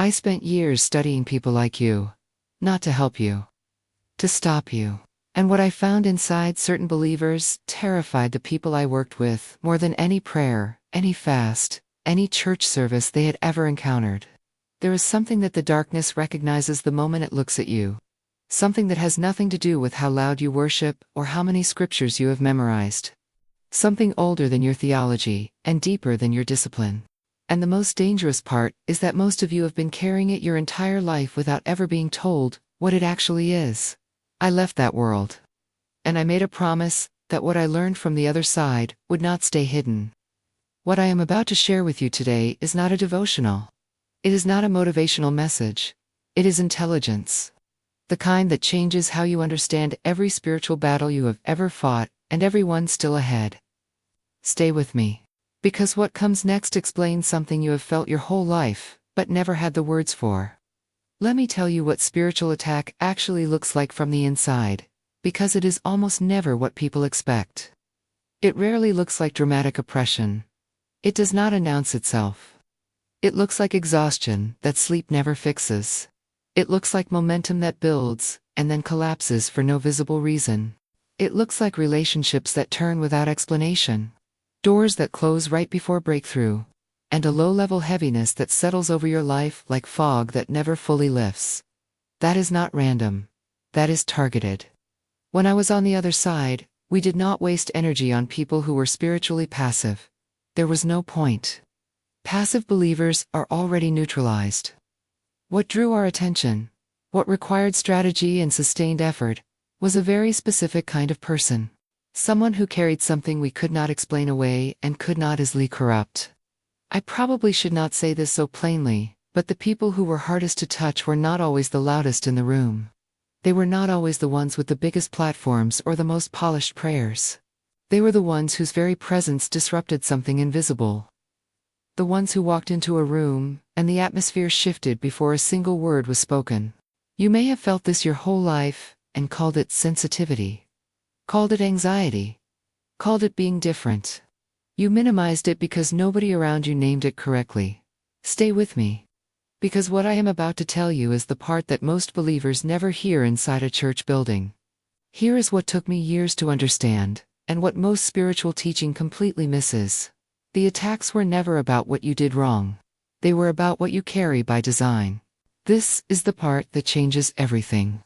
I spent years studying people like you. Not to help you. To stop you. And what I found inside certain believers terrified the people I worked with more than any prayer, any fast, any church service they had ever encountered. There is something that the darkness recognizes the moment it looks at you. Something that has nothing to do with how loud you worship or how many scriptures you have memorized. Something older than your theology and deeper than your discipline. And the most dangerous part is that most of you have been carrying it your entire life without ever being told what it actually is. I left that world. And I made a promise that what I learned from the other side would not stay hidden. What I am about to share with you today is not a devotional. It is not a motivational message. It is intelligence. The kind that changes how you understand every spiritual battle you have ever fought and every one still ahead. Stay with me. Because what comes next explains something you have felt your whole life, but never had the words for. Let me tell you what spiritual attack actually looks like from the inside, because it is almost never what people expect. It rarely looks like dramatic oppression. It does not announce itself. It looks like exhaustion that sleep never fixes. It looks like momentum that builds and then collapses for no visible reason. It looks like relationships that turn without explanation. Doors that close right before breakthrough. And a low-level heaviness that settles over your life like fog that never fully lifts. That is not random. That is targeted. When I was on the other side, we did not waste energy on people who were spiritually passive. There was no point. Passive believers are already neutralized. What drew our attention, what required strategy and sustained effort, was a very specific kind of person. Someone who carried something we could not explain away and could not easily corrupt. I probably should not say this so plainly, but the people who were hardest to touch were not always the loudest in the room. They were not always the ones with the biggest platforms or the most polished prayers. They were the ones whose very presence disrupted something invisible. The ones who walked into a room, and the atmosphere shifted before a single word was spoken. You may have felt this your whole life, and called it sensitivity. Called it anxiety. Called it being different. You minimized it because nobody around you named it correctly. Stay with me. Because what I am about to tell you is the part that most believers never hear inside a church building. Here is what took me years to understand, and what most spiritual teaching completely misses. The attacks were never about what you did wrong. They were about what you carry by design. This is the part that changes everything.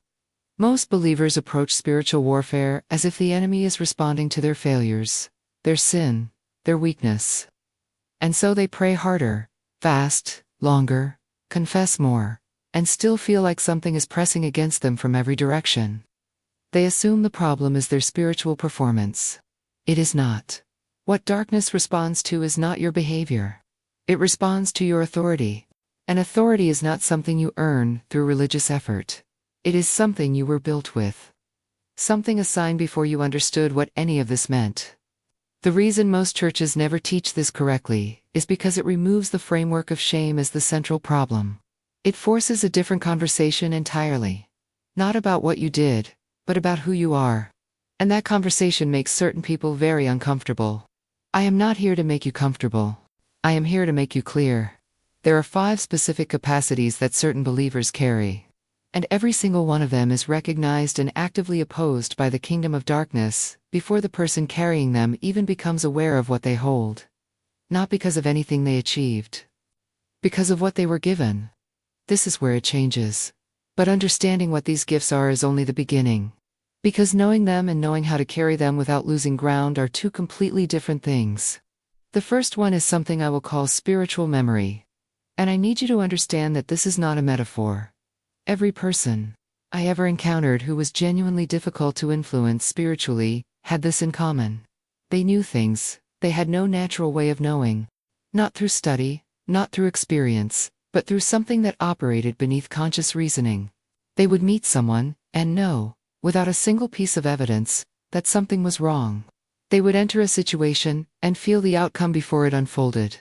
Most believers approach spiritual warfare as if the enemy is responding to their failures, their sin, their weakness. And so they pray harder, fast, longer, confess more, and still feel like something is pressing against them from every direction. They assume the problem is their spiritual performance. It is not. What darkness responds to is not your behavior. It responds to your authority. And authority is not something you earn through religious effort. It is something you were built with. Something assigned before you understood what any of this meant. The reason most churches never teach this correctly is because it removes the framework of shame as the central problem. It forces a different conversation entirely. Not about what you did, but about who you are. And that conversation makes certain people very uncomfortable. I am not here to make you comfortable. I am here to make you clear. There are 5 specific capacities that certain believers carry. And every single one of them is recognized and actively opposed by the kingdom of darkness, before the person carrying them even becomes aware of what they hold. Not because of anything they achieved. Because of what they were given. This is where it changes. But understanding what these gifts are is only the beginning. Because knowing them and knowing how to carry them without losing ground are 2 completely different things. The first one is something I will call spiritual memory. And I need you to understand that this is not a metaphor. Every person I ever encountered who was genuinely difficult to influence spiritually had this in common. They knew things they had no natural way of knowing. Not through study, not through experience, but through something that operated beneath conscious reasoning. They would meet someone and know, without a single piece of evidence, that something was wrong. They would enter a situation and feel the outcome before it unfolded.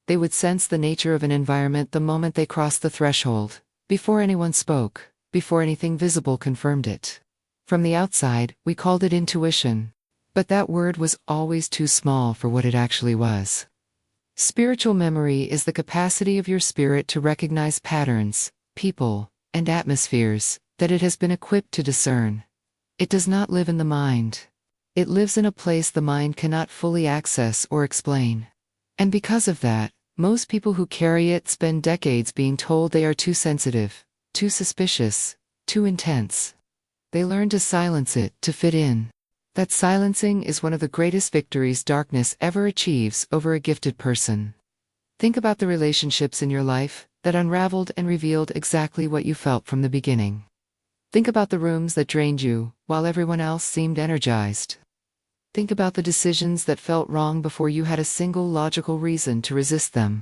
They would sense the nature of an environment the moment they crossed the threshold. Before anyone spoke, before anything visible confirmed it. From the outside, we called it intuition. But that word was always too small for what it actually was. Spiritual memory is the capacity of your spirit to recognize patterns, people, and atmospheres that it has been equipped to discern. It does not live in the mind. It lives in a place the mind cannot fully access or explain. And because of that, most people who carry it spend decades being told they are too sensitive, too suspicious, too intense. They learn to silence it, to fit in. That silencing is one of the greatest victories darkness ever achieves over a gifted person. Think about the relationships in your life that unraveled and revealed exactly what you felt from the beginning. Think about the rooms that drained you, while everyone else seemed energized. Think about the decisions that felt wrong before you had a single logical reason to resist them.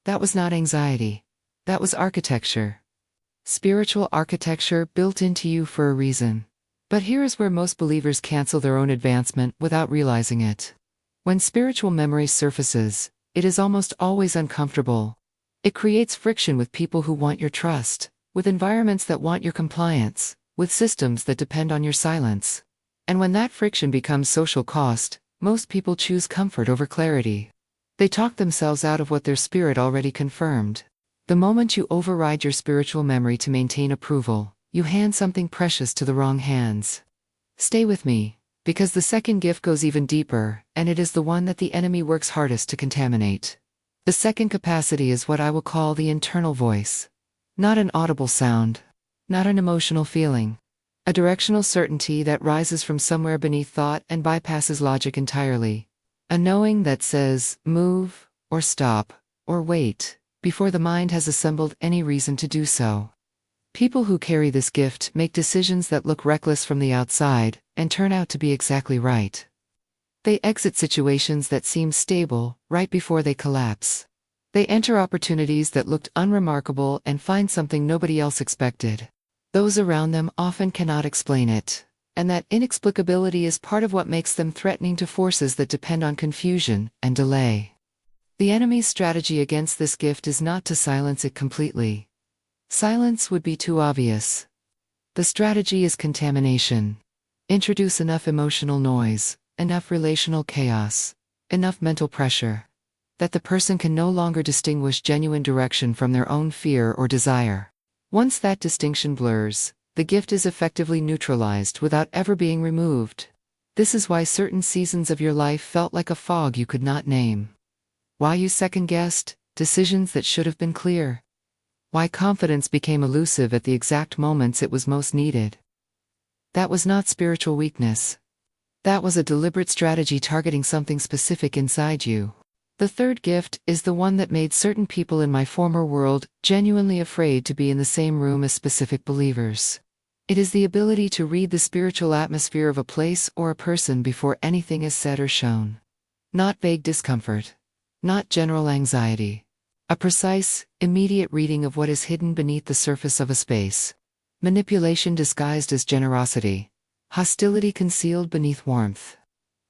That was not anxiety. That was architecture. Spiritual architecture built into you for a reason. But here is where most believers cancel their own advancement without realizing it. When spiritual memory surfaces, it is almost always uncomfortable. It creates friction with people who want your trust, with environments that want your compliance, with systems that depend on your silence. And when that friction becomes social cost, most people choose comfort over clarity. They talk themselves out of what their spirit already confirmed. The moment you override your spiritual memory to maintain approval, you hand something precious to the wrong hands. Stay with me, because the second gift goes even deeper, and it is the one that the enemy works hardest to contaminate. The second capacity is what I will call the internal voice. Not an audible sound. Not an emotional feeling. A directional certainty that rises from somewhere beneath thought and bypasses logic entirely. A knowing that says, move, or stop, or wait, before the mind has assembled any reason to do so. People who carry this gift make decisions that look reckless from the outside, and turn out to be exactly right. They exit situations that seem stable, right before they collapse. They enter opportunities that looked unremarkable and find something nobody else expected. Those around them often cannot explain it, and that inexplicability is part of what makes them threatening to forces that depend on confusion and delay. The enemy's strategy against this gift is not to silence it completely. Silence would be too obvious. The strategy is contamination. Introduce enough emotional noise, enough relational chaos, enough mental pressure, that the person can no longer distinguish genuine direction from their own fear or desire. Once that distinction blurs, the gift is effectively neutralized without ever being removed. This is why certain seasons of your life felt like a fog you could not name. Why you second-guessed decisions that should have been clear. Why confidence became elusive at the exact moments it was most needed. That was not spiritual weakness. That was a deliberate strategy targeting something specific inside you. The third gift is the one that made certain people in my former world genuinely afraid to be in the same room as specific believers. It is the ability to read the spiritual atmosphere of a place or a person before anything is said or shown. Not vague discomfort. Not general anxiety. A precise, immediate reading of what is hidden beneath the surface of a space. Manipulation disguised as generosity. Hostility concealed beneath warmth.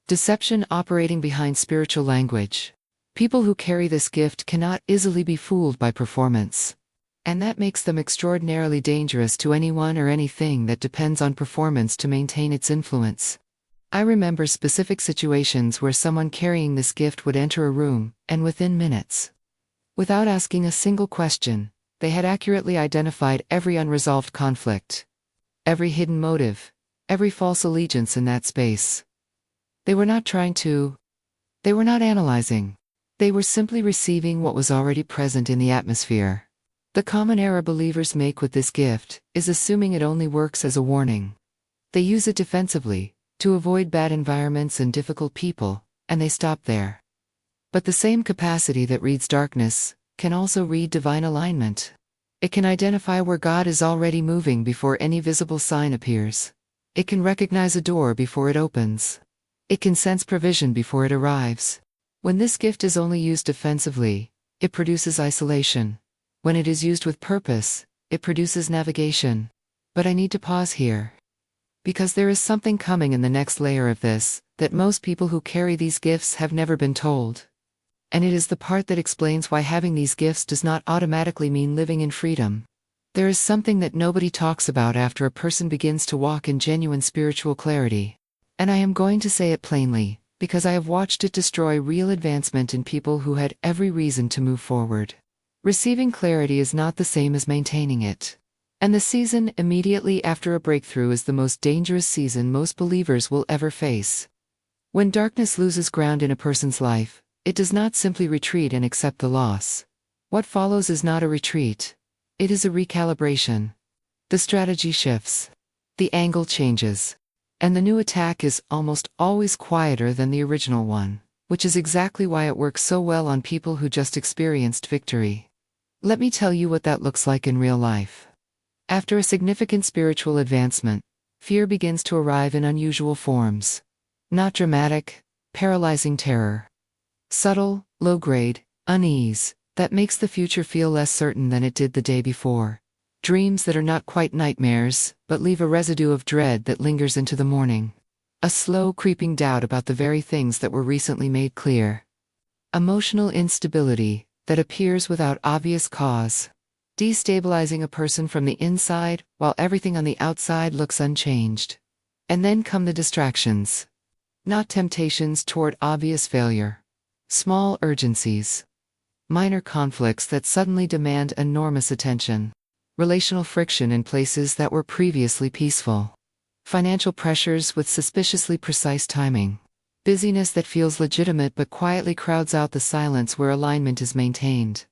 Deception operating behind spiritual language. People who carry this gift cannot easily be fooled by performance. And that makes them extraordinarily dangerous to anyone or anything that depends on performance to maintain its influence. I remember specific situations where someone carrying this gift would enter a room, and within minutes, without asking a single question, they had accurately identified every unresolved conflict, every hidden motive, every false allegiance in that space. They were not analyzing. They were simply receiving what was already present in the atmosphere. The common error believers make with this gift is assuming it only works as a warning. They use it defensively, to avoid bad environments and difficult people, and they stop there. But the same capacity that reads darkness can also read divine alignment. It can identify where God is already moving before any visible sign appears. It can recognize a door before it opens. It can sense provision before it arrives. When this gift is only used defensively, it produces isolation. When it is used with purpose, it produces navigation. But I need to pause here. Because there is something coming in the next layer of this, that most people who carry these gifts have never been told. And it is the part that explains why having these gifts does not automatically mean living in freedom. There is something that nobody talks about after a person begins to walk in genuine spiritual clarity. And I am going to say it plainly, because I have watched it destroy real advancement in people who had every reason to move forward. Receiving clarity is not the same as maintaining it. And the season immediately after a breakthrough is the most dangerous season most believers will ever face. When darkness loses ground in a person's life, it does not simply retreat and accept the loss. What follows is not a retreat. It is a recalibration. The strategy shifts. The angle changes. And the new attack is almost always quieter than the original one, which is exactly why it works so well on people who just experienced victory. Let me tell you what that looks like in real life. After a significant spiritual advancement, fear begins to arrive in unusual forms. Not dramatic, paralyzing terror. Subtle, low-grade, unease, that makes the future feel less certain than it did the day before. Dreams that are not quite nightmares, but leave a residue of dread that lingers into the morning. A slow creeping doubt about the very things that were recently made clear. Emotional instability that appears without obvious cause, destabilizing a person from the inside while everything on the outside looks unchanged. And then come the distractions. Not temptations toward obvious failure. Small urgencies. Minor conflicts that suddenly demand enormous attention. Relational friction in places that were previously peaceful. Financial pressures with suspiciously precise timing. Busyness that feels legitimate but quietly crowds out the silence where alignment is maintained.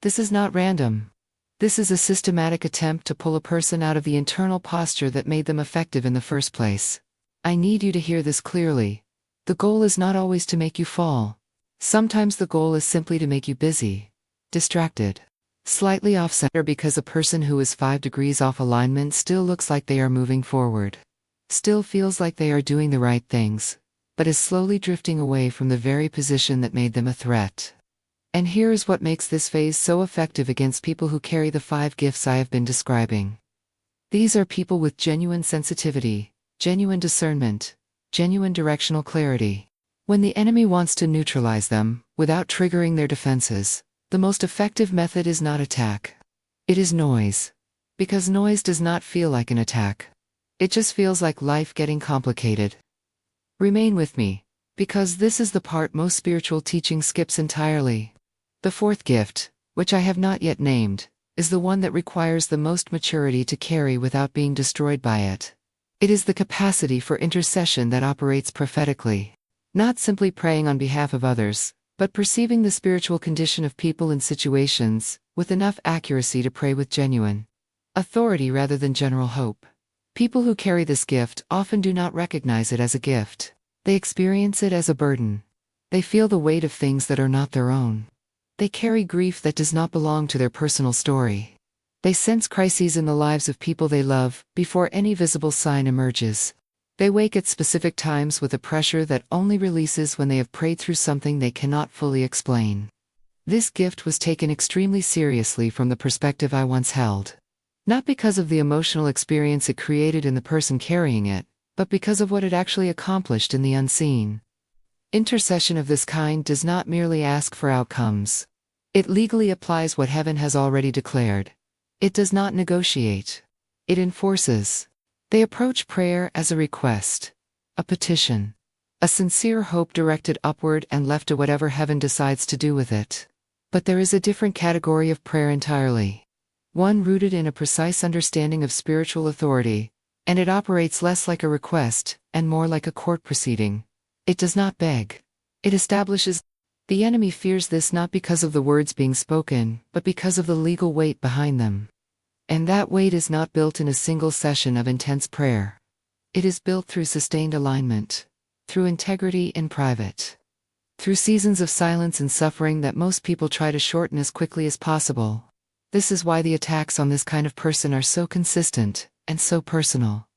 This is not random. This is a systematic attempt to pull a person out of the internal posture that made them effective in the first place. I need you to hear this clearly. The goal is not always to make you fall. Sometimes the goal is simply to make you busy, distracted, slightly off-center, because a person who is 5 degrees off alignment still looks like they are moving forward, still feels like they are doing the right things, but is slowly drifting away from the very position that made them a threat. And here is what makes this phase so effective against people who carry the 5 gifts I have been describing. These are people with genuine sensitivity, genuine discernment, genuine directional clarity. When the enemy wants to neutralize them, without triggering their defenses, the most effective method is not attack. It is noise. Because noise does not feel like an attack. It just feels like life getting complicated. Remain with me, because this is the part most spiritual teaching skips entirely. The 4th gift, which I have not yet named, is the one that requires the most maturity to carry without being destroyed by it. It is the capacity for intercession that operates prophetically. Not simply praying on behalf of others, but perceiving the spiritual condition of people and situations, with enough accuracy to pray with genuine authority rather than general hope. People who carry this gift often do not recognize it as a gift. They experience it as a burden. They feel the weight of things that are not their own. They carry grief that does not belong to their personal story. They sense crises in the lives of people they love before any visible sign emerges. They wake at specific times with a pressure that only releases when they have prayed through something they cannot fully explain. This gift was taken extremely seriously from the perspective I once held. Not because of the emotional experience it created in the person carrying it, but because of what it actually accomplished in the unseen. Intercession of this kind does not merely ask for outcomes. It legally applies what heaven has already declared. It does not negotiate. It enforces. They approach prayer as a request, a petition, a sincere hope directed upward and left to whatever heaven decides to do with it. But there is a different category of prayer entirely. One rooted in a precise understanding of spiritual authority, and it operates less like a request and more like a court proceeding. It does not beg. It establishes. The enemy fears this not because of the words being spoken, but because of the legal weight behind them. And that weight is not built in a single session of intense prayer. It is built through sustained alignment, through integrity in private, through seasons of silence and suffering that most people try to shorten as quickly as possible. This is why the attacks on this kind of person are so consistent and so personal.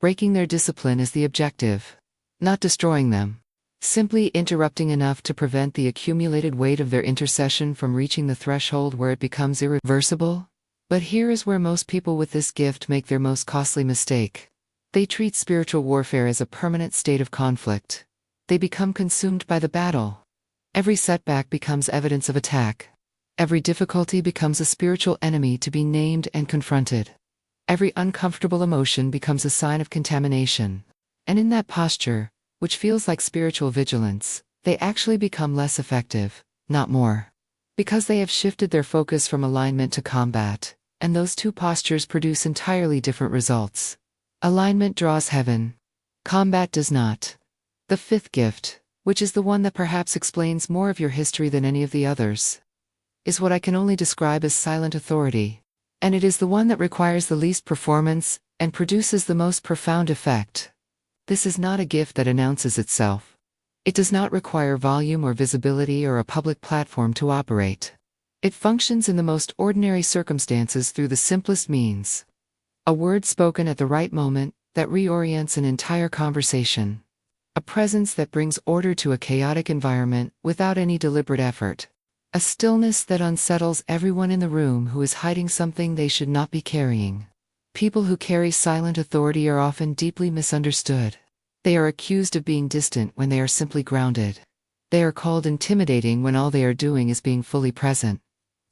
Breaking their discipline is the objective, not destroying them. Simply interrupting enough to prevent the accumulated weight of their intercession from reaching the threshold where it becomes irreversible. But here is where most people with this gift make their most costly mistake. They treat spiritual warfare as a permanent state of conflict. They become consumed by the battle. Every setback becomes evidence of attack. Every difficulty becomes a spiritual enemy to be named and confronted. Every uncomfortable emotion becomes a sign of contamination. And in that posture, which feels like spiritual vigilance, they actually become less effective, not more. Because they have shifted their focus from alignment to combat, and those two postures produce entirely different results. Alignment draws heaven. Combat does not. The fifth gift, which is the one that perhaps explains more of your history than any of the others, is what I can only describe as silent authority. And it is the one that requires the least performance and produces the most profound effect. This is not a gift that announces itself. It does not require volume or visibility or a public platform to operate. It functions in the most ordinary circumstances through the simplest means. A word spoken at the right moment that reorients an entire conversation. A presence that brings order to a chaotic environment without any deliberate effort. A stillness that unsettles everyone in the room who is hiding something they should not be carrying. People who carry silent authority are often deeply misunderstood. They are accused of being distant when they are simply grounded. They are called intimidating when all they are doing is being fully present.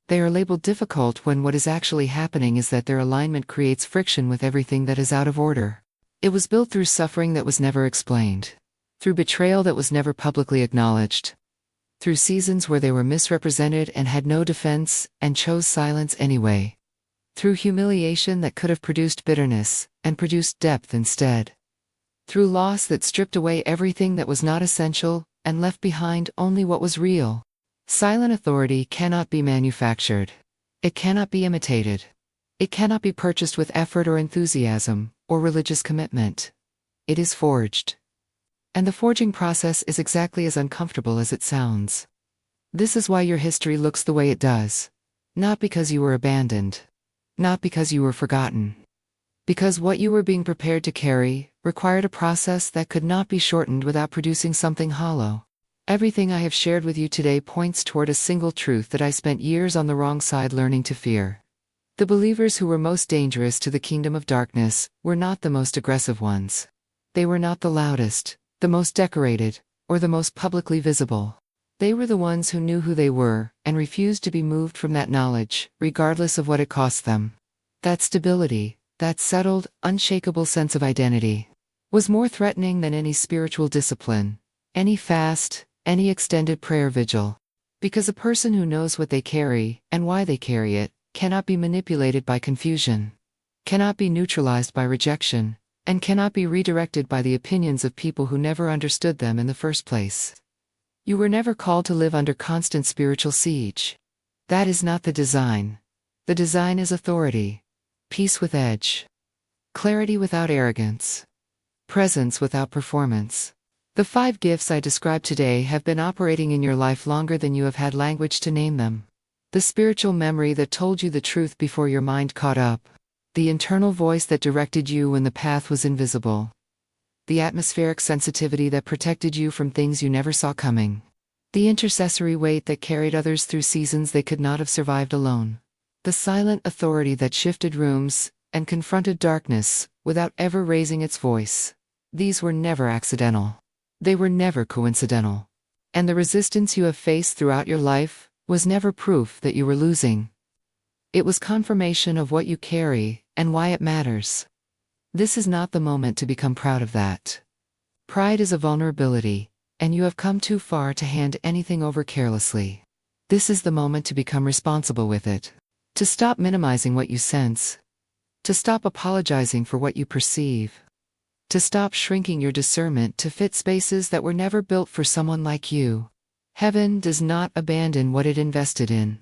They are labeled difficult when what is actually happening is that their alignment creates friction with everything that is out of order. It was built through suffering that was never explained. Through betrayal that was never publicly acknowledged. Through seasons where they were misrepresented and had no defense and chose silence anyway. Through humiliation that could have produced bitterness and produced depth instead. Through loss that stripped away everything that was not essential and left behind only what was real. Silent authority cannot be manufactured. It cannot be imitated. It cannot be purchased with effort or enthusiasm or religious commitment. It is forged. And the forging process is exactly as uncomfortable as it sounds. This is why your history looks the way it does. Not because you were abandoned. Not because you were forgotten. Because what you were being prepared to carry required a process that could not be shortened without producing something hollow. Everything I have shared with you today points toward a single truth that I spent years on the wrong side learning to fear. The believers who were most dangerous to the kingdom of darkness were not the most aggressive ones. They were not the loudest, the most decorated, or the most publicly visible. They were the ones who knew who they were and refused to be moved from that knowledge, regardless of what it cost them. That stability, that settled, unshakable sense of identity, was more threatening than any spiritual discipline, any fast, any extended prayer vigil. Because a person who knows what they carry and why they carry it cannot be manipulated by confusion, cannot be neutralized by rejection, and cannot be redirected by the opinions of people who never understood them in the first place. You were never called to live under constant spiritual siege. That is not the design. The design is authority, peace with edge, clarity without arrogance, presence without performance. The 5 gifts I described today have been operating in your life longer than you have had language to name them. The spiritual memory that told you the truth before your mind caught up. The internal voice that directed you when the path was invisible. The atmospheric sensitivity that protected you from things you never saw coming. The intercessory weight that carried others through seasons they could not have survived alone. The silent authority that shifted rooms and confronted darkness without ever raising its voice. These were never accidental. They were never coincidental. And the resistance you have faced throughout your life was never proof that you were losing. It was confirmation of what you carry and why it matters. This is not the moment to become proud of that. Pride is a vulnerability, and you have come too far to hand anything over carelessly. This is the moment to become responsible with it. To stop minimizing what you sense. To stop apologizing for what you perceive. To stop shrinking your discernment to fit spaces that were never built for someone like you. Heaven does not abandon what it invested in.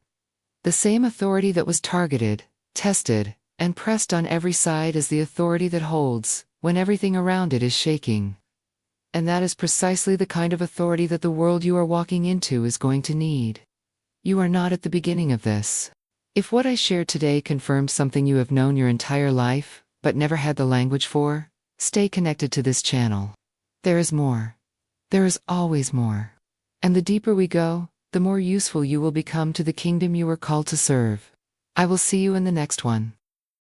The same authority that was targeted, tested, and pressed on every side is the authority that holds when everything around it is shaking. And that is precisely the kind of authority that the world you are walking into is going to need. You are not at the beginning of this. If what I shared today confirms something you have known your entire life, but never had the language for, stay connected to this channel. There is more. There is always more. And the deeper we go, the more useful you will become to the kingdom you were called to serve. I will see you in the next one.